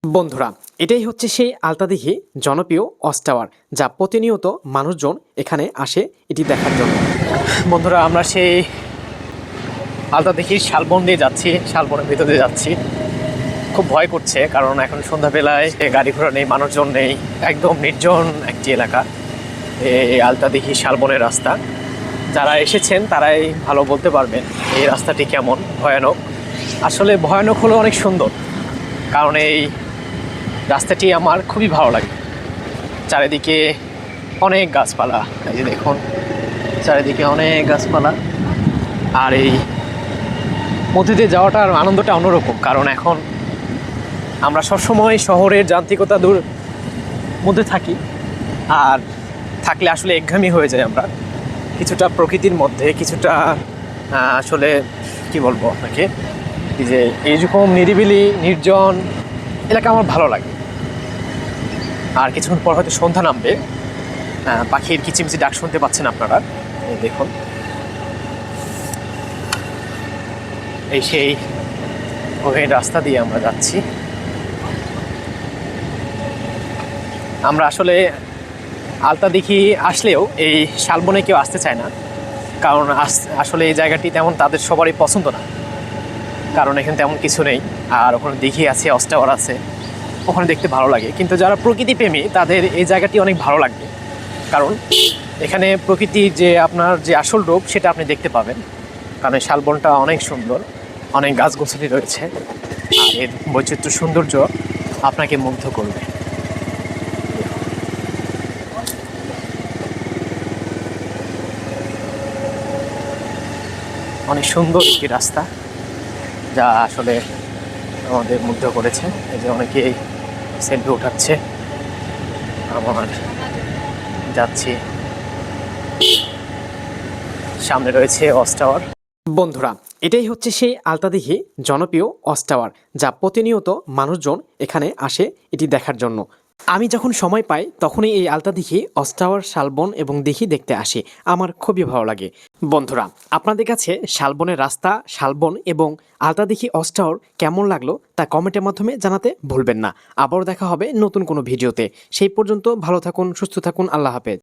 বন্ধুরা, এটাই হচ্ছে সেই আলতাদিঘি জনপ্রিয় ওয়াচ টাওয়ার, যা প্রতিনিয়ত মানুষজন এখানে আসে এটি দেখার জন্য। বন্ধুরা, আমরা সেই আলতাদিঘির শালবন দিয়ে যাচ্ছি, শালবনের ভিতর দিয়ে যাচ্ছি। খুব ভয় করছে, কারণ এখন সন্ধ্যাবেলায় গাড়ি ঘোড়া নেই, মানুষজন নেই, একদম নির্জন একটি এলাকা এই আলতাদিঘি শালবনের রাস্তা। যারা এসেছেন তারাই ভালো বলতে পারবেন এই রাস্তাটি কেমন। ভয়ানক, আসলে ভয়ানক হলো অনেক সুন্দর, কারণ এই রাস্তাটি আমার খুবই ভালো লাগে। চারিদিকে অনেক গাছপালা, এই যে দেখুন চারিদিকে অনেক গাছপালা। আর এই মধ্যে দিয়ে যাওয়াটার আনন্দটা অন্যরকম, কারণ এখন আমরা সবসময় শহরের যান্ত্রিকতা দূর মধ্যে থাকি, আর থাকলে আসলে একঘেয়েমি হয়ে যায়। আমরা কিছুটা প্রকৃতির মধ্যে, কিছুটা আসলে কি বলবো আপনাকে, এই যে এইরকম নিরিবিলি নির্জন এলাকা আমার ভালো লাগে। আর কিছুক্ষণ পর হয়তো সন্ধ্যা নামবে, পাখির কিচিমিচি ডাক শুনতে পাচ্ছেন আপনারা। এই দেখুন, এই সেই গভীর রাস্তা দিয়ে আমরা যাচ্ছি। আমরা আসলে আলতাদিঘি আসলেও এই শালবনে কেউ আসতে চায় না, কারণ আসলে এই জায়গাটি তেমন তাদের সবারই পছন্দ না, কারণ এখানে তেমন কিছু নেই। আর ওখানে দিঘি আছে, ওয়াচ টাওয়ার আছে, ওখানে দেখতে ভালো লাগে। কিন্তু যারা প্রকৃতিপ্রেমী তাদের এই জায়গাটি অনেক ভালো লাগবে, কারণ এখানে প্রকৃতির যে আপনার যে আসল রূপ সেটা আপনি দেখতে পাবেন। কারণ এই শালবনটা অনেক সুন্দর, অনেক গাছগাছালি রয়েছে, আর এর বৈচিত্র্য সৌন্দর্য আপনাকে মুগ্ধ করবে। অনেক সুন্দর একটি রাস্তা, যা আসলে আমাদের মুগ্ধ করেছে। এই যে অনেকেই সেলফি উঠাচ্ছে, আমার যাচ্ছি, সামনে রয়েছে ওয়াচ টাওয়ার। বন্ধুরা, এটাই হচ্ছে সেই আলতাদিঘি জনপ্রিয় ওয়াচ টাওয়ার, যা প্রতিনিয়ত মানুষজন এখানে আসে এটি দেখার জন্য। আমি যখন সময় পাই তখনই এই আলতাদিঘি ওয়াচ টাওয়ার, শালবন এবং দিঘি দেখতে আসি। আমার খুবই ভালো লাগে। বন্ধুরা, আপনাদের কাছে শালবনের রাস্তা, শালবন এবং আলতাদিঘি ওয়াচ টাওয়ার কেমন লাগলো তা কমেন্টের মাধ্যমে জানাতে ভুলবেন না। আবারও দেখা হবে নতুন কোনো ভিডিওতে। সেই পর্যন্ত ভালো থাকুন, সুস্থ থাকুন। আল্লাহ হাফেজ।